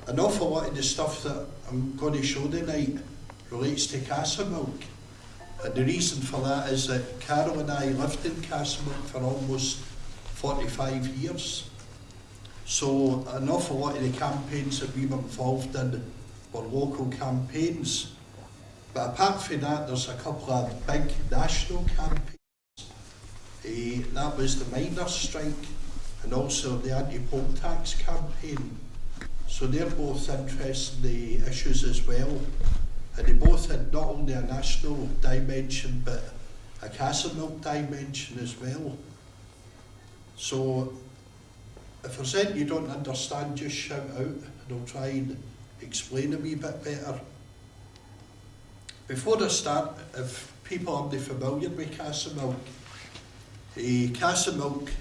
an awful lot of the stuff that I'm going to show tonight relates to Castlemilk. And the reason for that is that Carol and I lived in Castlemilk for almost 45 years. So an awful lot of the campaigns that we were involved in were local campaigns. But apart from that, there's a couple of big national campaigns. That was the miners' strike and also the anti-poll tax campaign. So they're both interesting issues as well. And they both had not only a national dimension, but a Castlemilk dimension as well. So if there's anything you don't understand, just shout out and I'll try and explain a wee bit better. Before I start, if people aren't familiar with Castlemilk, Castlemilk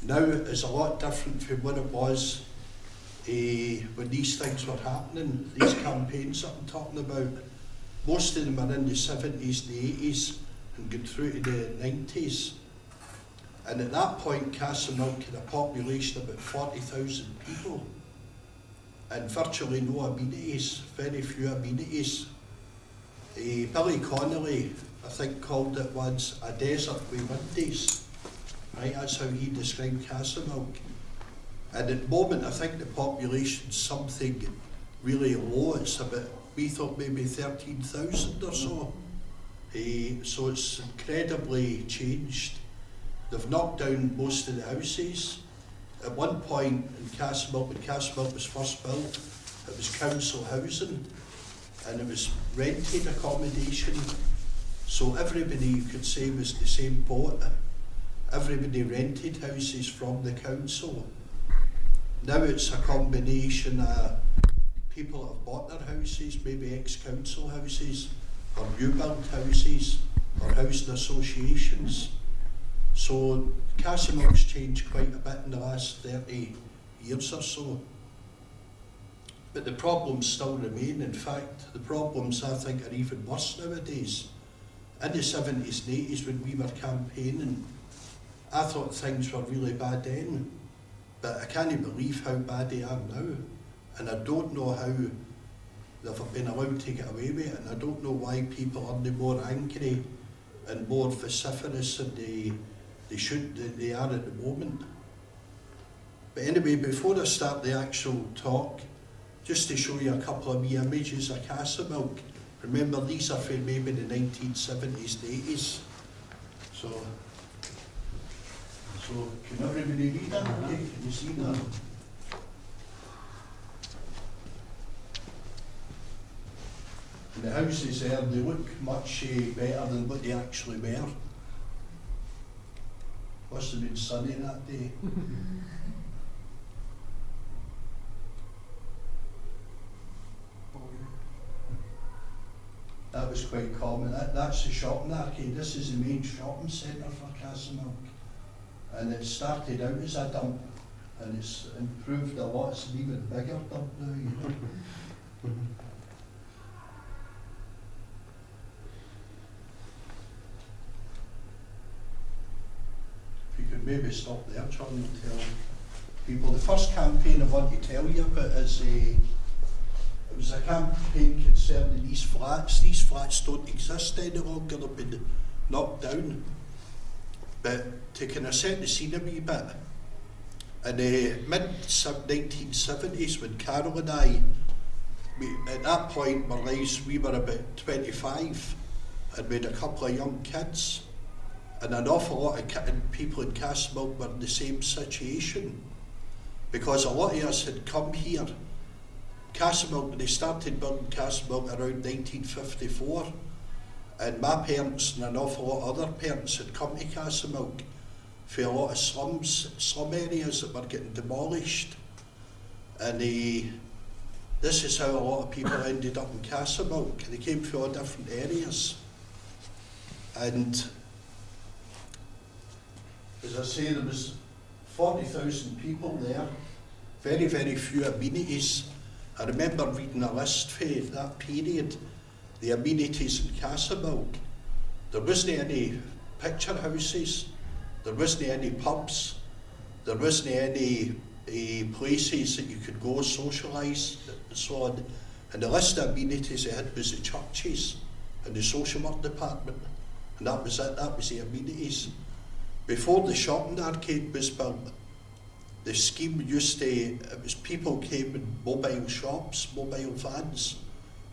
now is a lot different from what it was when these things were happening, these campaigns that I'm talking about. Most of them are in the 70s, the 80s, and got through to the 90s. And at that point, Castlemilk had a population of about 40,000 people, and virtually no amenities, very few amenities. Billy Connolly, I think, called it once a desert with windies. Right, that's how he described Castlemilk. And at the moment, I think the population's something really low. It's about, we thought maybe 13,000 or so. So it's incredibly changed. They've knocked down most of the houses. At one point in Castlemilk, when Castlemilk was first built, it was council housing and it was rented accommodation. So everybody, you could say, was the same boat. Everybody rented houses from the council. Now it's a combination of people that have bought their houses, maybe ex-council houses, or new build houses, or housing associations. So Castlemilk's changed quite a bit in the last 30 years or so. But the problems still remain. In fact, the problems, I think, are even worse nowadays. In the 70s and 80s, when we were campaigning, I thought things were really bad then. But I can't believe how bad they are now. And I don't know how they've been allowed to get away with it. And I don't know why people are more angry and more vociferous than they are at the moment. But anyway, before I start the actual talk, just to show you a couple of wee images of Castlemilk. Remember, these are from maybe the 1970s, the 80s. So can everybody read that? Okay, can you see that? And the houses there, they look much better than what they actually were. Must have been sunny that day. That was quite common. That's the shopping arcade. This is the main shopping centre for Castlemilk. And it started out as a dump, and it's improved a lot. It's an even bigger dump now, you know. If you could maybe stop there, Charlie, and tell people. The first campaign I want to tell you about is it was a campaign concerning these flats. These flats don't exist any longer, they've been knocked down. But to kind of set the scene a wee bit, in the mid-1970s, when Carol and I, at that point in our lives, we were about 25 and we had a couple of young kids, and an awful lot of people in Castlemilk were in the same situation, because a lot of us had come here. Castlemilk, they started building Castlemilk around 1954, and my parents and an awful lot of other parents had come to Castlemilk for a lot of slum areas that were getting demolished. And this is how a lot of people ended up in Castlemilk. They came from all different areas. And as I say, there was 40,000 people there, very, very few amenities. I remember reading a list for that period, the amenities in Castlemilk. There wasn't any picture houses, there wasn't any pubs, there wasn't any places that you could go socialise and so on. And the list of amenities they had was the churches and the social work department, and that was it, that was the amenities. Before the shopping arcade was built, the scheme used to, it was people came in mobile shops, mobile vans,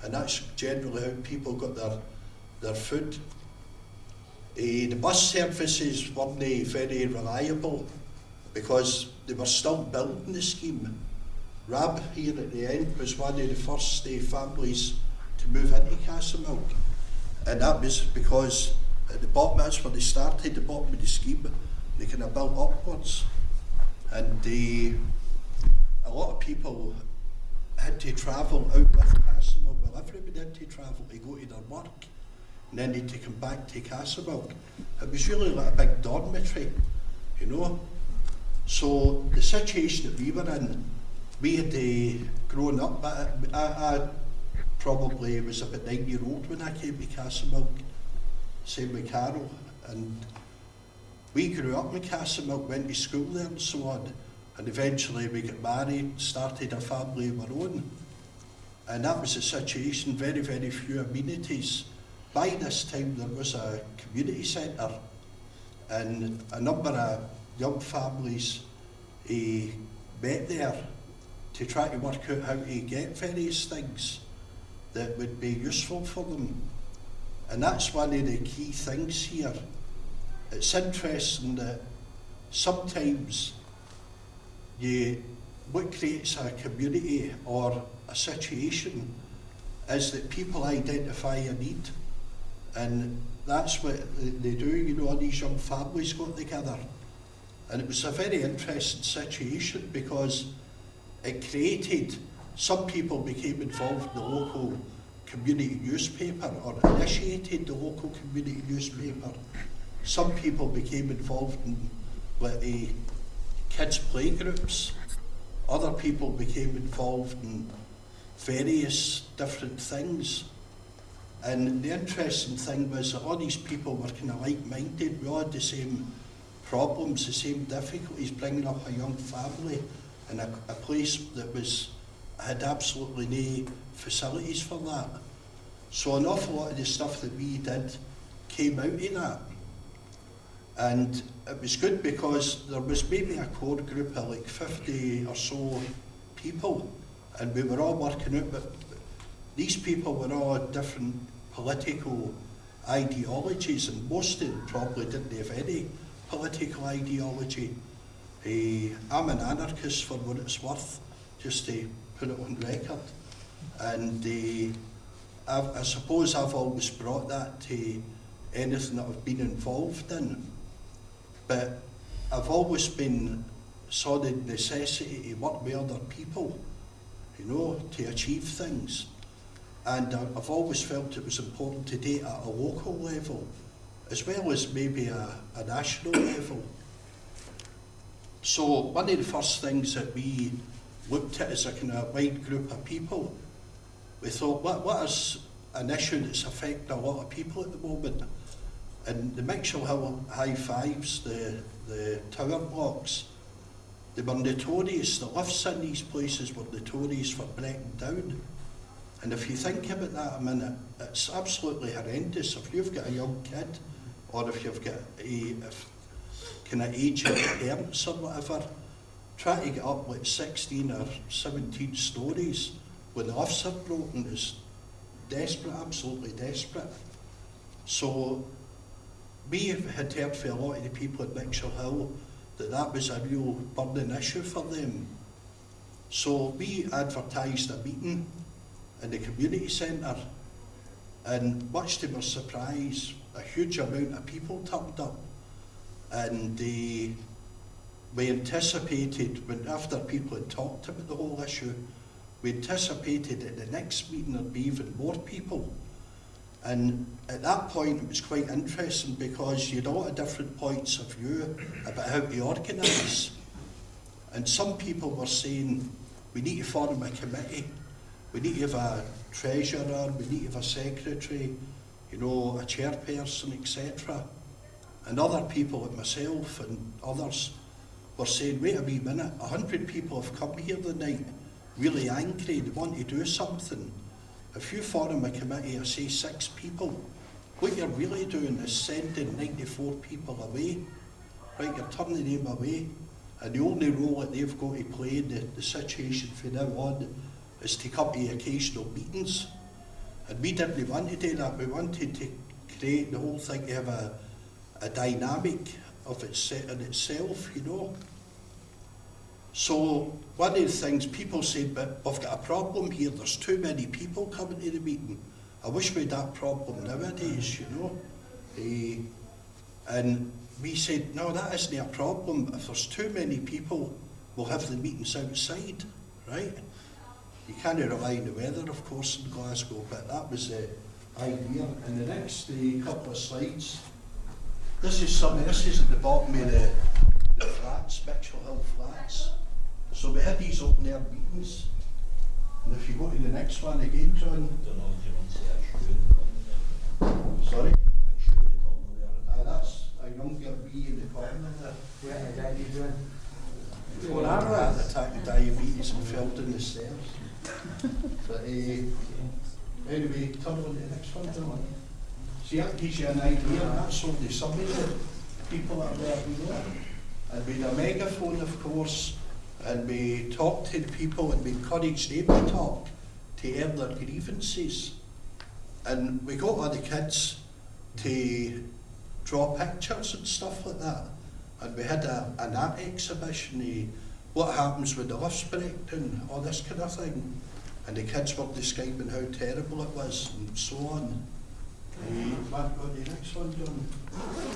and that's generally how people got their food. The bus services weren't very reliable because they were still building the scheme. Rab here at the end was one of the first families to move into Castlemilk, and that was because at the bottom, that's where they started, the bottom of the scheme, they kind of built upwards. And a lot of people had to travel out with Castlemilk. Well, everybody had to travel to go to their work, and then they had to come back to Castlemilk. It was really like a big dormitory, you know. So the situation that we were in, we had grown up, I probably was about 9-year-old when I came to Castlemilk, same with Carol, and we grew up in Castlemilk, went to school there and so on, and eventually we got married, started a family of our own, and that was the situation, very, very few amenities. By this time there was a community centre, and a number of young families met there to try to work out how to get various things that would be useful for them. And that's one of the key things here. It's interesting that sometimes what creates a community or a situation is that people identify a need, and that's what they do. You know, all these young families got together, and it was a very interesting situation because it created, some people became involved in the local community newspaper or initiated the local community newspaper. Some people became involved in kids' playgroups. Other people became involved in various different things. And the interesting thing was that all these people were kind of like-minded. We all had the same problems, the same difficulties, bringing up a young family in a place that had absolutely no facilities for that. So an awful lot of the stuff that we did came out of that. And it was good because there was maybe a core group of like 50 or so people, and we were all working out, but these people were all different political ideologies, and most of them probably didn't have any political ideology. I'm an anarchist for what it's worth, just to put it on record. And I suppose I've always brought that to anything that I've been involved in. But I've always been saw the necessity to work with other people, you know, to achieve things. And I've always felt it was important to do it at a local level, as well as maybe a national level. So one of the first things that we looked at as a kind of wide group of people, we thought, what is an issue that's affecting a lot of people at the moment? And the Mitchell Hill High Fives, the tower blocks, they were notorious. The lifts in these places were notorious for breaking down. And if you think about that a minute, it's absolutely horrendous. If you've got a young kid, or if you've got kind of aged parents or whatever, try to get up like 16 or 17 stories when the lifts are broken is desperate, absolutely desperate. So we had heard from a lot of the people at Mitchell Hill that was a real burning issue for them. So we advertised a meeting in the community centre, and much to my surprise, a huge amount of people turned up. And we anticipated, after people had talked about the whole issue, we anticipated at the next meeting there'd be even more people. And at that point it was quite interesting because you had a lot of different points of view about how to organise. And some people were saying, we need to form a committee, we need to have a treasurer, we need to have a secretary, you know, a chairperson, etc. And other people like myself and others were saying, wait a wee minute, 100 people have come here tonight, really angry, they want to do something. If you form a committee of, say, 6 people, what you're really doing is sending 94 people away. Right, you're turning them away. And the only role that they've got to play in the situation from now on is to come to occasional meetings. And we didn't want to do that. We wanted to create the whole thing to have a dynamic of itself, you know. So one of the things people said, but we've got a problem here, there's too many people coming to the meeting. I wish we had that problem nowadays, you know. And we said, no, that isn't a problem. If there's too many people, we'll have the meetings outside, right? You can't rely on the weather, of course, in Glasgow, but that was the idea. And the next couple of slides, this is at the bottom of the flats, Mitchell Hill Flats. So we had these open air meetings. And if you go to the next one again, John. Sorry? That's a younger bee in the corner there. Well, I had an attack of diabetes and fell down the stairs. But anyway, turn on to the next one, John. See, that gives you an idea, and that's only some of the people that are there, you know. And we had a megaphone, of course, and we talked to the people and we encouraged them to talk, to air their grievances. And we got all the kids to draw pictures and stuff like that. And we had an art exhibition, what happens when the lifts break down, all this kind of thing. And the kids were describing how terrible it was and so on. Want to go to the next one, John?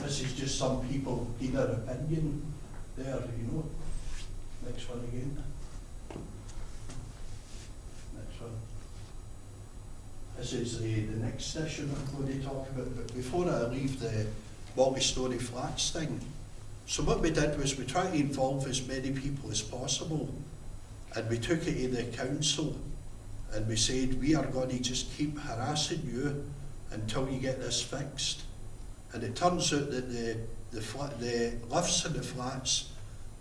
This is just some people giving their opinion there, you know. Next one again. Next one. This is the next session I'm going to talk about, but before I leave the multi-storey flats thing, so what we did was we tried to involve as many people as possible, and we took it to the council and we said, we are going to just keep harassing you until you get this fixed. And it turns out that the lifts in the flats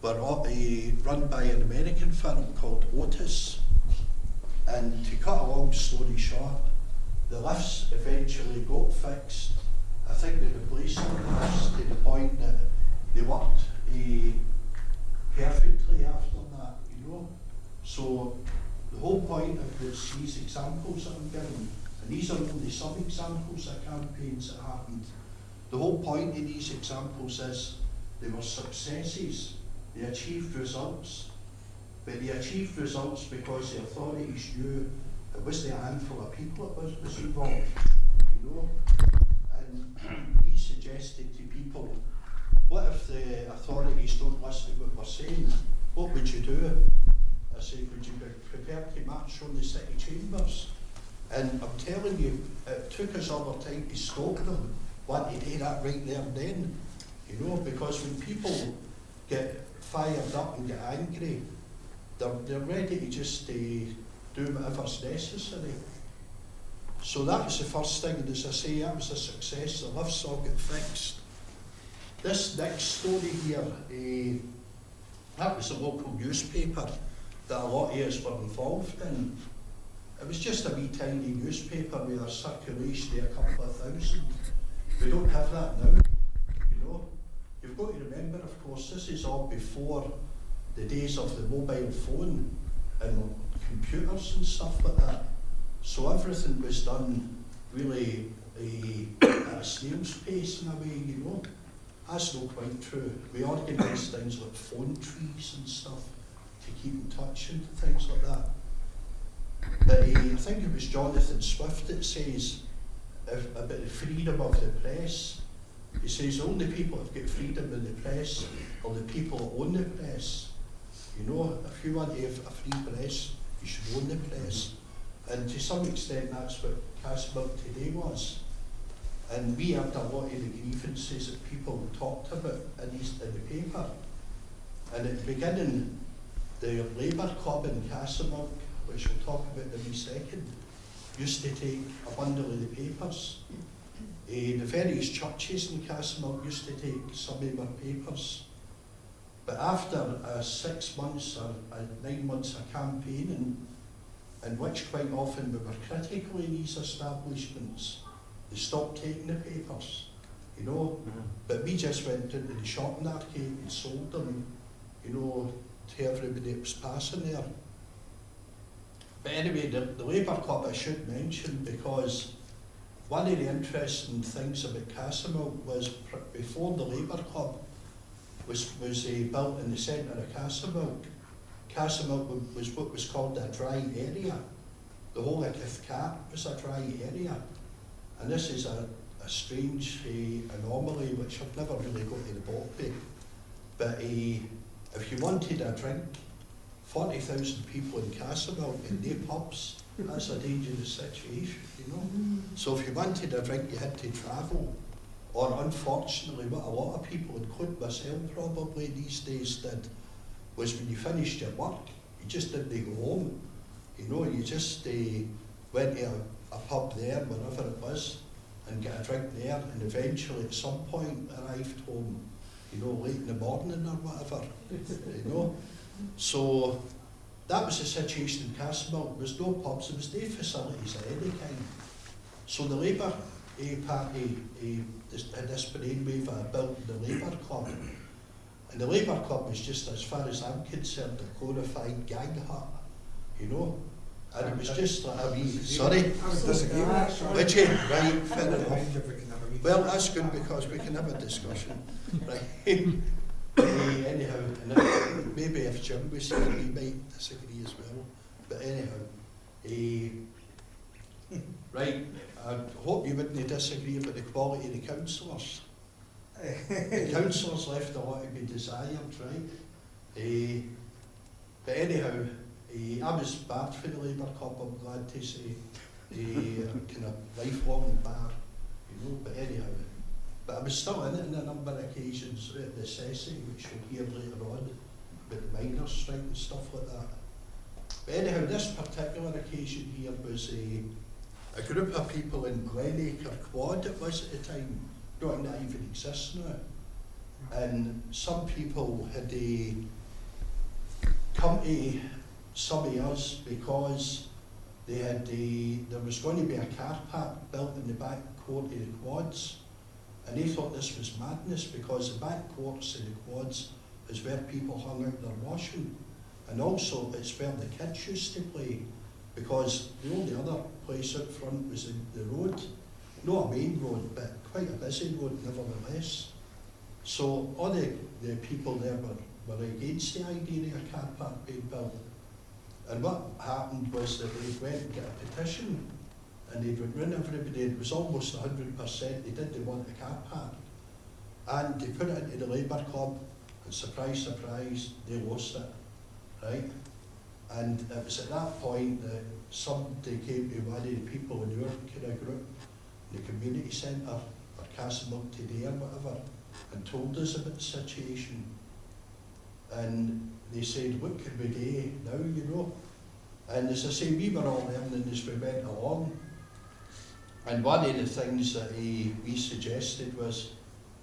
were run by an American firm called Otis. And to cut a long story short, the lifts eventually got fixed. I think they replaced the lifts to the point that they worked perfectly after that, you know. So the whole point of these examples that I'm giving, and these are only some examples of campaigns that happened, the whole point of these examples is they were successes, they achieved results, but they achieved results because the authorities knew it wasn't a handful of people that was involved, you know. And we suggested to people, what if the authorities don't listen to what we're saying? What would you do? I said, would you be prepared to march on the city chambers? And I'm telling you, it took us all the time to stop them, wanting to do that right there and then, you know, because when people get fired up and get angry, they're ready to just do whatever's necessary. So that was the first thing, and as I say, that was a success. The lifts all got fixed. This next story here, that was a local newspaper that a lot of us were involved in. It was just a wee tiny newspaper with a circulation of a couple of thousand. We don't have that now, you know. You've got to remember, of course, this is all before the days of the mobile phone and computers and stuff like that. So everything was done really at a snail's pace in a way, you know. That's not quite true. We organised things like phone trees and stuff to keep in touch and things like that. But I think it was Jonathan Swift that says about the freedom of the press. He says only people that have got freedom in the press are the people that own the press. You know, if you want to have a free press, you should own the press. And to some extent that's what Castlemilk today was. And we had a lot of the grievances that people talked about in the paper. And at the beginning, the Labour Club in Castlemilk, which we'll talk about in a wee second, used to take a bundle of the papers. The various churches in Castlemilk used to take some of our papers. But after 6 months or 9 months of campaigning, in which quite often we were critical of these establishments, they stopped taking the papers, you know. But we just went into the shopping arcade and sold them, you know, to everybody that was passing there. But anyway, the Labour Club I should mention, because one of the interesting things about Castlemilk was before the Labour Club was built in the centre of Castlemilk. Castlemilk was what was called a dry area. The whole of Cathcart was a dry area. And this is a strange anomaly which I've never really got to the bottom of. But if you wanted a drink, 40,000 people in Castlemilk in their pubs, that's a dangerous situation, you know. So if you wanted a drink, you had to travel. Or unfortunately, what a lot of people, including myself probably these days, did was when you finished your work, you just didn't go home. You know, you just went to a pub there, wherever it was, and get a drink there, and eventually at some point arrived home, you know, late in the morning or whatever, you know. So that was the situation in Castlemilk. There was no pubs, there was no facilities of any kind. So the Labour Party had this brainwave of building the Labour Club. And the Labour Club was just, as far as I'm concerned, a glorified gang hut, you know. And it was just like a wee, sorry? I would disagree with that. Would you? Right, fair enough. Well, that's good because we can have a discussion. Right. Anyhow, and maybe if Jim was here, we might disagree as well. But anyhow, right, I hope you wouldn't disagree about the quality of the councillors. The councillors left a lot to be desired, right? But anyhow, I was barred for the Labour Club, I'm glad to say. Kind of lifelong bar, you know, but anyhow. But I was still in it on a number of occasions at the Ceci, which you'll hear later on, about the miners' strike and stuff like that. But anyhow, this particular occasion here was a group of people in Glenacre Quad, it was at the time, not that even exists now. And some people had come to some of us because they had there was going to be a car park built in the back court of the quads, and they thought this was madness because the back courts of the quads is where people hung out their washing, and also it's where the kids used to play, because the only other place out front was the road, not a main road, but quite a busy road nevertheless. So all the people there were against the idea of a car park being built. And what happened was that they went and got a petition, and they would run everybody. It was almost 100%. They didn't want a car park, and they put it into the Labour Club, and surprise, surprise, they lost it, right? And it was at that point that somebody came to one of the people in your kind of group, the community centre, or Castlemilk Today or whatever, and told us about the situation. And they said, what can we do now, you know? And as I say, we were all learning as we went along. And one of the things that we suggested was,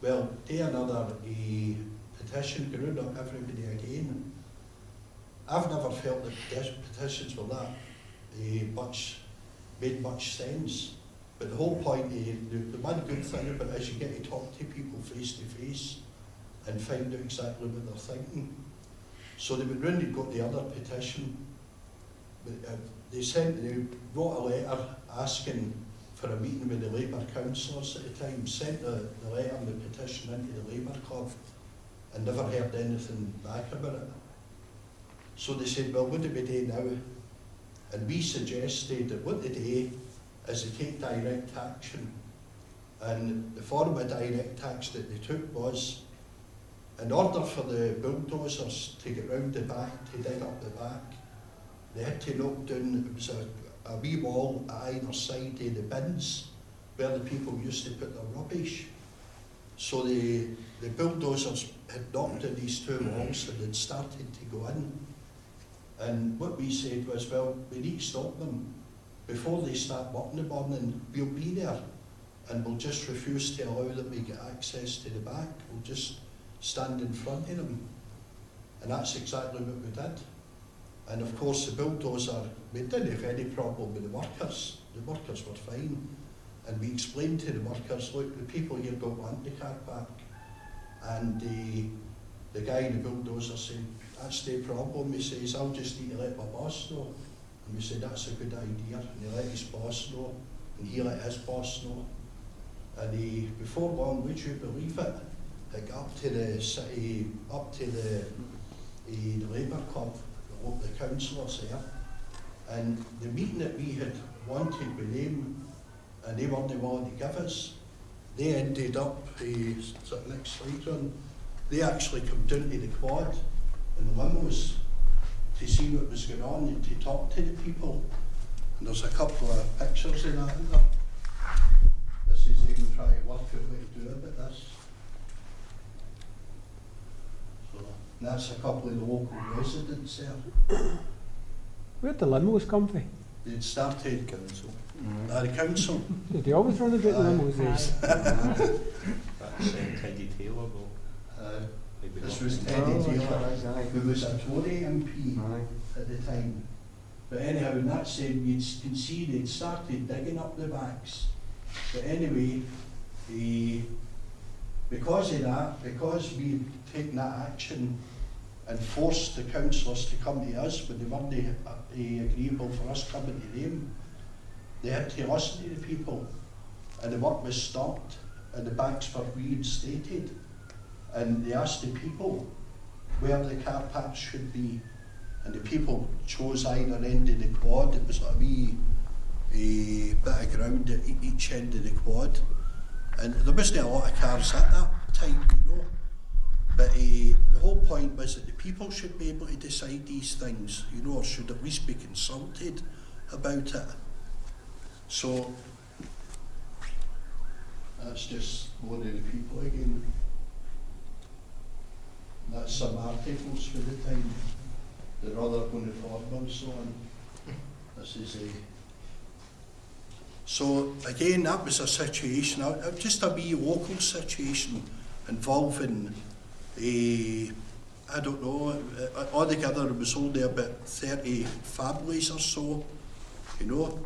well, do another petition, round up everybody again. I've never felt that petitions were that made much sense. But the whole point, the one good thing about it is you get to talk to people face to face and find out exactly what they're thinking. So they went round and got the other petition. They wrote a letter asking for a meeting with the Labour councillors at the time, sent the letter and the petition into the Labour Club, and never heard anything back about it. So they said, well, what do we do now? And we suggested that what they do is they take direct action. And the form of direct action that they took was, in order for the bulldozers to get round the back, to dig up the back, they had to knock down, it was a wee wall at either side of the bins where the people used to put their rubbish. So the bulldozers had knocked down these two walls and had started to go in. And what we said was, well, we need to stop them. Before they start working in the morning, we'll be there, and we'll just refuse to allow them to get access to the back. We'll just stand in front of them. And that's exactly what we did. And of course the bulldozer, we didn't have any problem with the workers. The workers were fine. And we explained to the workers, look, the people here don't want the car park. And the guy in the bulldozer said, that's the problem. He says, I'll just need to let my boss know. And we said, that's a good idea. And he let his boss know, and he let his boss know. And before long, would you believe it, it got up to the city, up to the Labour Club, the councillors there. And the meeting that we had wanted with them, and they weren't willing to give us, they ended up, next slide on, they actually come down to the quad in limos to see what was going on and to talk to the people. And there's a couple of pictures of that in there. This is them trying to work out what to do about this. So that's a couple of the local residents there. Where'd the limos come from? They'd started council. The council. Did they always run about the limos? That's Teddy Taylor though. This was Teddy Taylor, who was a Tory MP at the time. But anyhow, in that same, you can see they'd started digging up the backs. But anyway, because of that, because we'd taken that action and forced the councillors to come to us when they weren't agreeable for us coming to them, they had to listen to the people, and the work was stopped and the backs were reinstated, and they asked the people where the car parks should be, and the people chose either end of the quad. It was like a wee bit of ground at each end of the quad, and there wasn't a lot of cars at that time, you know. But the whole point was that the people should be able to decide these things, you know, or should at least be consulted about it. So that's just one of the people again. That's some articles for the time. The other going to form and so on. This is a. So again, that was a situation, just a wee local situation involving I don't know, altogether it was only about 30 families or so, you know.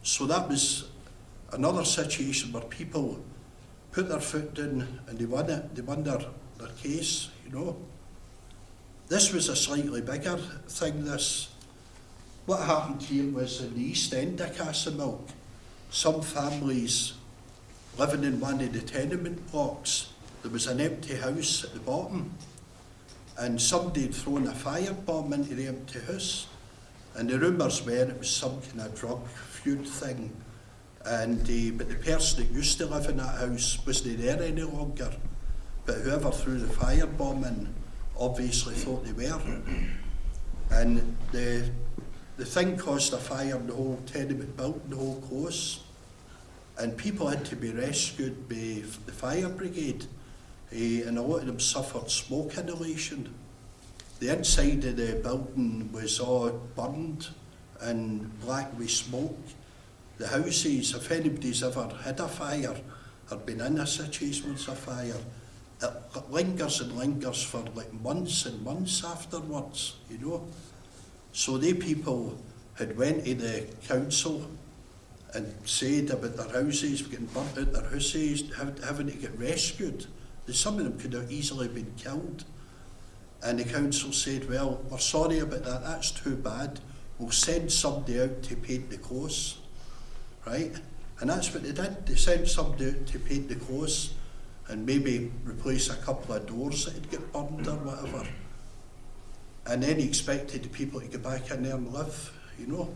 So that was another situation where people put their foot down and they won it, they won their case, you know. This was a slightly bigger thing, this. What happened here was in the east end of Castlemilk, some families living in one of the tenement blocks, there was an empty house at the bottom, and somebody had thrown a firebomb into the empty house, and the rumours were it was some kind of drug feud thing, and but the person that used to live in that house wasn't there any longer, but whoever threw the firebomb in obviously thought they were, and the thing caused a fire in the whole tenement building, the whole close, and people had to be rescued by the fire brigade, and a lot of them suffered smoke inhalation. The inside of the building was all burned and black with smoke. The houses, if anybody's ever had a fire or been in a situation with a fire, it lingers and lingers for like months and months afterwards, you know. So they people had went to the council and said about their houses getting burnt out, their houses having to get rescued. Some of them could have easily been killed. And the council said, well, we're sorry about that, that's too bad. We'll send somebody out to paint the close, right? And that's what they did. They sent somebody out to paint the close and maybe replace a couple of doors that had got burned or whatever. And then he expected the people to go back in there and live, you know.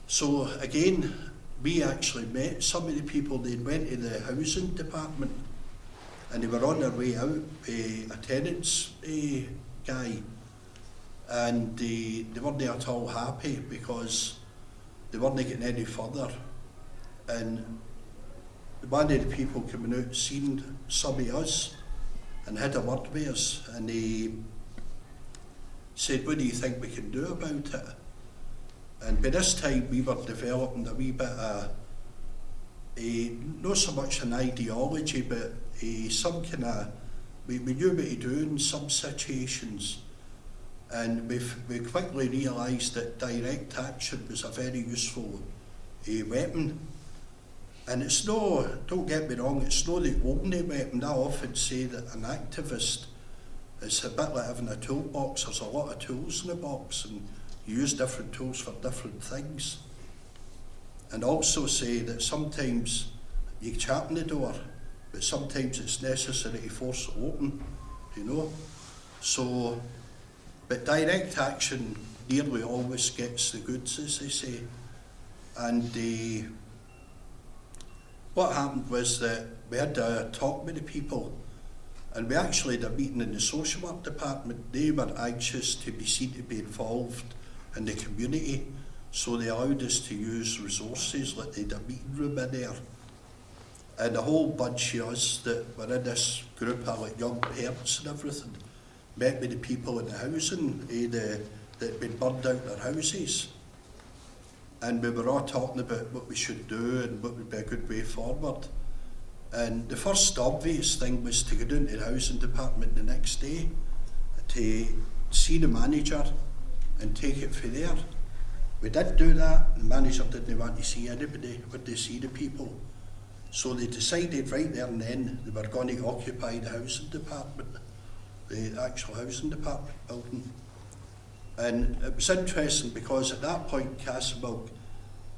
So again, we actually met some of the people. They went to the housing department and they were on their way out, a tenants guy, and they weren't at all happy because they weren't getting any further. And one of the people coming out seen some of us and had a word with us, and he said, what do you think we can do about it? And by this time we were developing a wee bit of not so much an ideology, but some kind of we knew what to do in some situations, and we quickly realised that direct action was a very useful weapon. And it's no, don't get me wrong, it's not the only weapon. I often say that an activist is a bit like having a toolbox. There's a lot of tools in the box, and you use different tools for different things. And also say that sometimes you chap on the door, but sometimes it's necessary to force it open, you know. So, but direct action nearly always gets the goods, as they say. And what happened was that we had a talk with the people, and we actually had a meeting in the social work department. They were anxious to be seen to be involved in the community, so they allowed us to use resources, like they had a meeting room in there. And a whole bunch of us that were in this group of like young parents and everything met with the people in the housing that had been burned out their houses. And we were all talking about what we should do and what would be a good way forward. And the first obvious thing was to go down to the housing department the next day to see the manager and take it from there. We did do that. The manager didn't want to see anybody, would they see the people? So they decided right there and then they were going to occupy the housing department, the actual housing department building. And it was interesting because at that point, Castlemilk,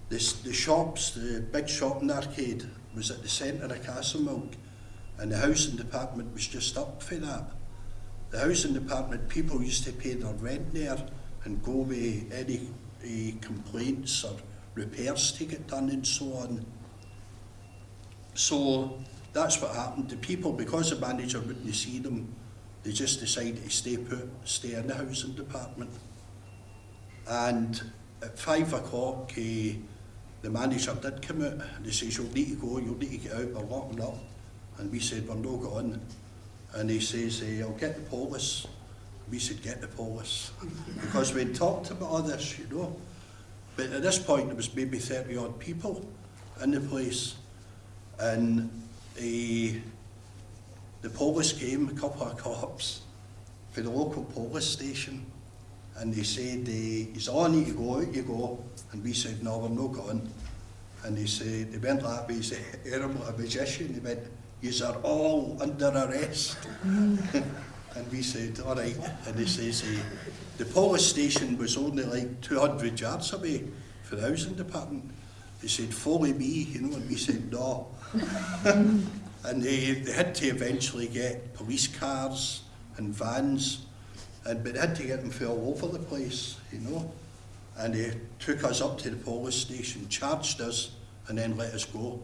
the shops, the big shopping arcade was at the centre of Castlemilk, and the housing department was just up for that. The housing department, people used to pay their rent there and go with any complaints or repairs to get done and so on. So that's what happened. The people, because the manager wouldn't see them, they just decided to stay put, stay in the housing department. And at 5 o'clock, the manager did come out and he says, "You'll need to go, you'll need to get out, we're locking up." And we said, "We're no going." And he says, "I'll get the police." We said, "Get the police." Because we'd talked about all this, you know. But at this point, there was maybe 30 odd people in the place. And the police came, a couple of cops, for the local police station. And they said, he said, "Oh, I need to go, out you go." And we said, "No, we're not going." And they said, they went like that, he said, "I'm like a magician." He went, "Yous are all under arrest." And we said, "All right." And he says, the police station was only like 200 yards away from the housing department. He said, "Follow me," you know, and we said, "No." And they had to eventually get police cars and vans, but they had to get them from all over the place, you know. And they took us up to the police station, charged us, and then let us go.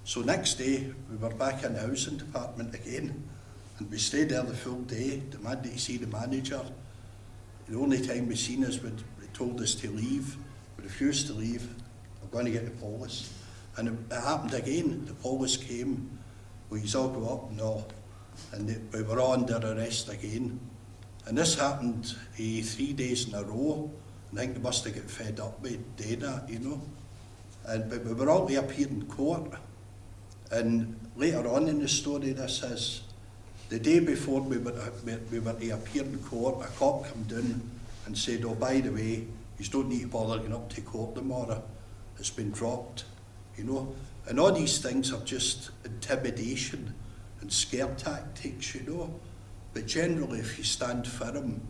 So next day, we were back in the housing department again, and we stayed there the full day, demanded to see the manager. The only time we seen us, they told us to leave. We refused to leave. "We're going to get the police." And it happened again. The police came. "Will you all go up?" "No." And we were all under arrest again. And this happened 3 days in a row. And I think they must have got fed up with doing that, you know. But we were all to appear in court. And later on in the story, this is, the day before we were to appear in court, a cop came down and said, "Oh, by the way, you don't need to bother getting up to court tomorrow. It's been dropped," you know. And all these things are just intimidation and scare tactics, you know. But generally, if you stand firm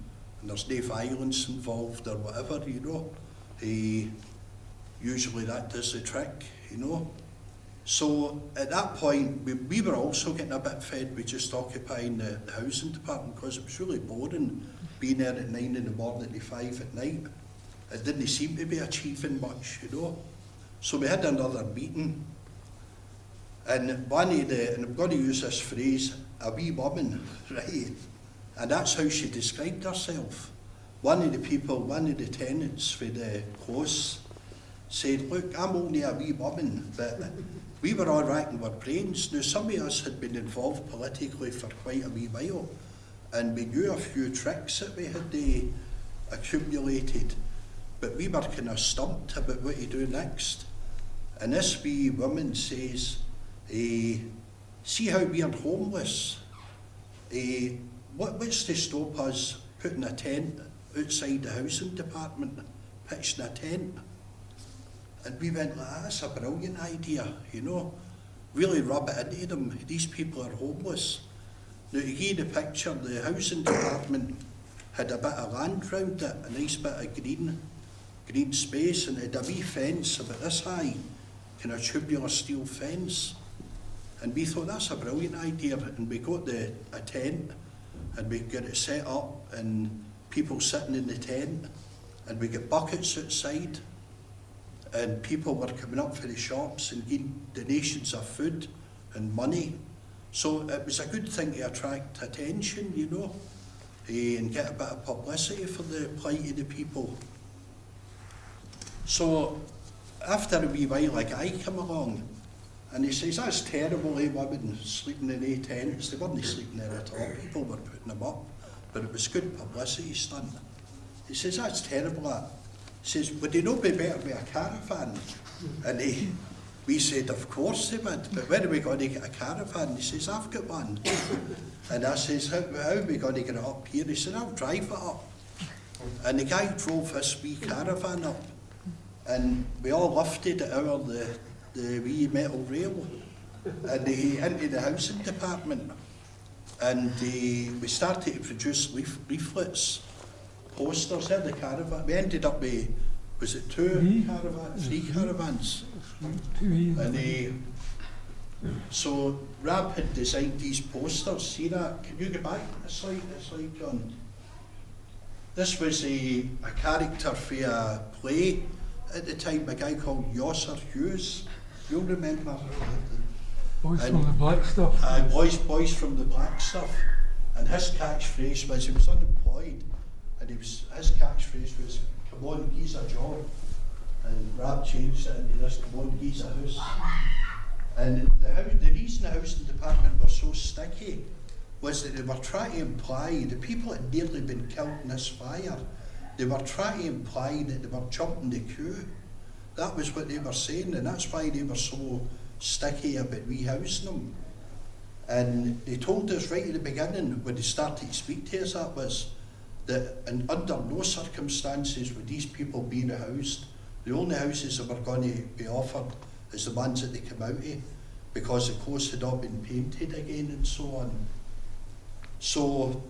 and there's no violence involved or whatever, you know, usually that does the trick, you know. So at that point, we were also getting a bit fed with just occupying the housing department, because it was really boring being there at 9 in the morning to 5 at night. It didn't seem to be achieving much, you know. So we had another meeting, and one of and I'm going to use this phrase, a wee woman, right? And that's how she described herself. One of the people, one of the tenants for the house said, "Look, I'm only a wee woman, but we were all racking our brains." Now, some of us had been involved politically for quite a wee while, and we knew a few tricks that we had accumulated, but we were kind of stumped about what to do next. And this wee woman says, "See how we are homeless? what's to stop us putting a tent outside the housing department, pitching a tent? And we went, that's a brilliant idea, you know, really rub it into them. These people are homeless. Now, to give you the picture, the housing department had a bit of land round it, a nice bit of green space, and it had a wee fence about this high, kind of tubular steel fence. And we thought, that's a brilliant idea, and we got a tent, and we got it set up, and people sitting in the tent, and we got buckets outside, and people were coming up for the shops and giving donations of food and money. So it was a good thing to attract attention, you know, and get a bit of publicity for the plight of the people. So after a wee while, a guy came along, and he says, that's terrible, women sleeping in tents. They weren't sleeping there at all, people were putting them up, but it was good publicity stunt. He says, that's terrible, that. He says, would they not be better with a caravan? And we said, of course they would, but where are we going to get a caravan? He says, I've got one. And I says, how are we going to get it up here? He said, I'll drive it up. And the guy drove this wee caravan up, and we all lifted it out of the wee metal rail and into the housing department. And we started to produce leaflets, posters in the caravan. We ended up with, was it three caravans? And so Rab had designed these posters. See that? Can you go back a slide, John? This was a character for a play at the time, a guy called Yosser Hughes. You'll remember. Boys from the black stuff. Boys from the black stuff. And his catchphrase was, he was unemployed, and his catchphrase was, come on, gi's a job. And Rab changed it into this, come on, gi's a house. And the reason the housing department were so sticky was that they were trying to imply, the people had nearly been killed in this fire, they were trying to imply that they were jumping the queue. That was what they were saying, and that's why they were so sticky about rehousing them. And they told us right at the beginning, when they started to speak to us, that was that under no circumstances would these people be rehoused. The only houses that were going to be offered is the ones that they come out of, because the clothes had all been painted again and so on. So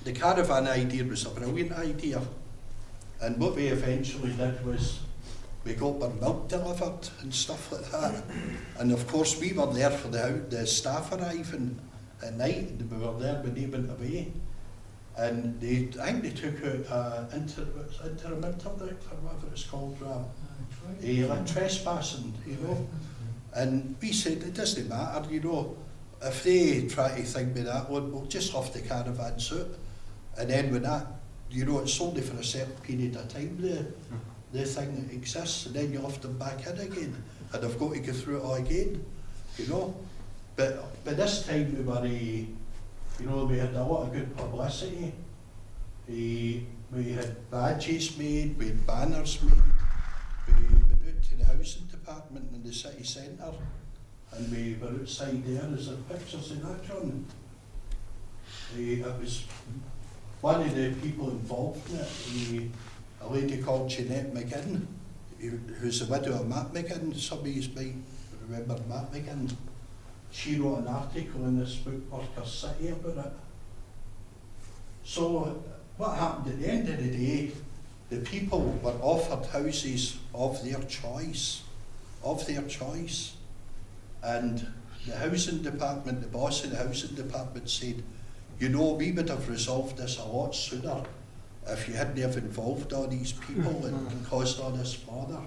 the caravan idea was a brilliant idea, and what we eventually did was we got our milk delivered and stuff like that. And of course we were there for the staff arriving at night, and we were there when they went away. And I think they took out interim interdict, or whatever it's called, like trespassing, you know. And we said, it doesn't matter, you know, if they try to think with that one, we'll just have the caravans out. And then when that, you know, it's only for a certain period of time, the thing that exists, and then you lift them back in again, and they've got to go through it all again, you know. But this time we were, you know, we had a lot of good publicity. We had badges made, we had banners made. We went out to the housing department in the city centre, and we were outside there. Is there pictures of that, John? It was one of the people involved in it, a lady called Jeanette McGinn, who's the widow of Matt McGinn. Some of you might remember Matt McGinn. She wrote an article in this book, Worker City, about it. So what happened at the end of the day, the people were offered houses of their choice, and the housing department, the boss of the housing department said, you know, we would have resolved this a lot sooner if you hadn't have involved all these people and caused all this bother.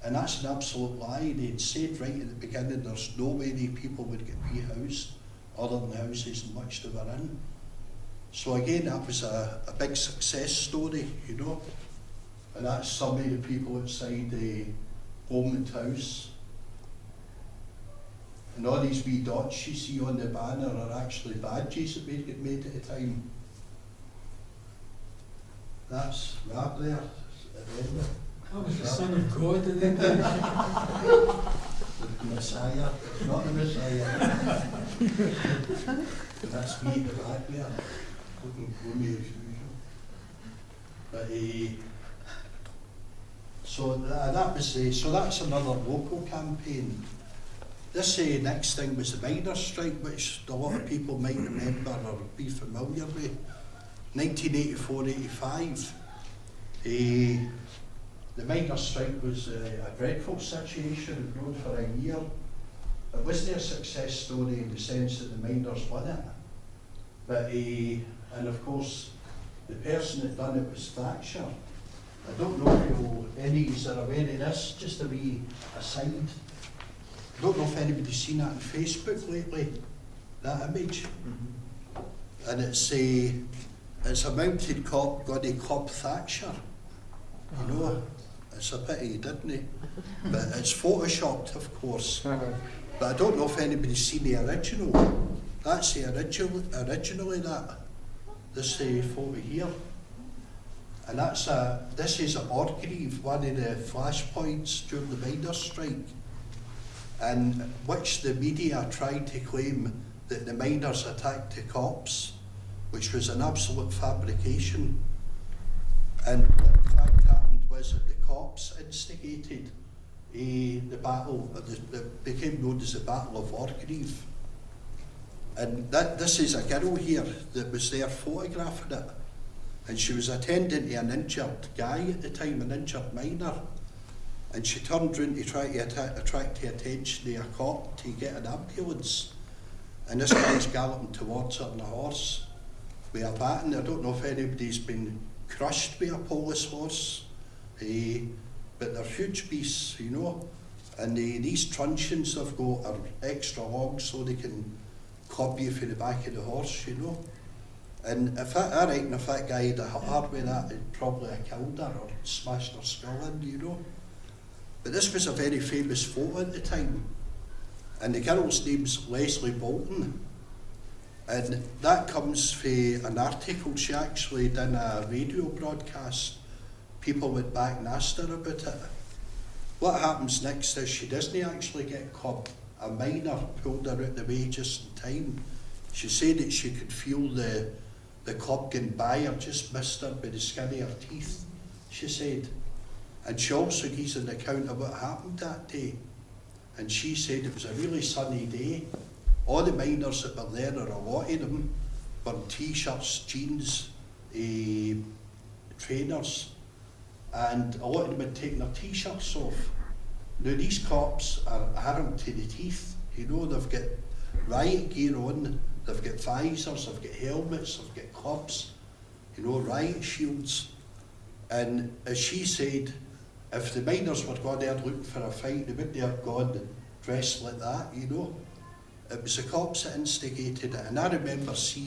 And that's an absolute lie. They'd said right at the beginning there's no way the people would get rehoused other than the houses in which they were in. So again, that was a big success story, you know. And that's some of the people outside the Ormond House. And all these wee dots you see on the banner are actually badges that we get made at the time. That's Rab there at the end. That was the Son of God, isn't it? The Messiah, not the Messiah. And that's me at the back there, looking gloomy as usual. But so that's another local campaign. This next thing was the miners' strike, which a lot of people might remember or be familiar with. 1984-85. The miners' strike was a dreadful situation, it rode for a year. It wasn't a success story in the sense that the miners won it. But, and of course, the person that done it was Thatcher. I don't know if any of you are aware of this, just a wee aside. I don't know if anybody's seen that on Facebook lately, that image. Mm-hmm. And it's a mounted cop going to cop Thatcher. You know, it's a pity he didn't. But it's photoshopped, of course. But I don't know if anybody's seen the original. That's the originally this photo here. And this is at Orgreave, one of the flashpoints during the miners' strike, and which the media tried to claim that the miners attacked the cops, which was an absolute fabrication. And what in fact happened was that the cops instigated the battle that became known as the Battle of Orgreave. And this is a girl here that was there photographing it. And she was attending to an injured guy at the time, an injured miner. And she turned round to try to attract the attention of a cop to get an ambulance. And this guy's galloping towards her on a horse with a baton. I don't know if anybody's been crushed with a police horse, but they're huge beasts, you know. And these truncheons they've got are extra long so they can club you from the back of the horse, you know. And if that guy had a heart with that, he'd probably have killed her or smashed her skull in, you know. But this was a very famous photo at the time. And the girl's name's Leslie Bolton. And that comes from an article she actually did a radio broadcast. People went back and asked her about it. What happens next is she doesn't actually get caught. A miner pulled her out the way just in time. She said that she could feel the club going by her, just missed her by the skin of her teeth, she said. And she also gives an account of what happened that day. And she said it was a really sunny day. All the miners that were there, or a lot of them, were in t-shirts, jeans, trainers, and a lot of them had taken their t-shirts off. Now these cops are armed to the teeth, you know, they've got riot gear on, they've got visors, they've got helmets, they've got clubs, you know, riot shields. And as she said, if the miners were going there looking for a fight, they wouldn't have gone dressed like that, you know. It was the cops that instigated it, and I remember seeing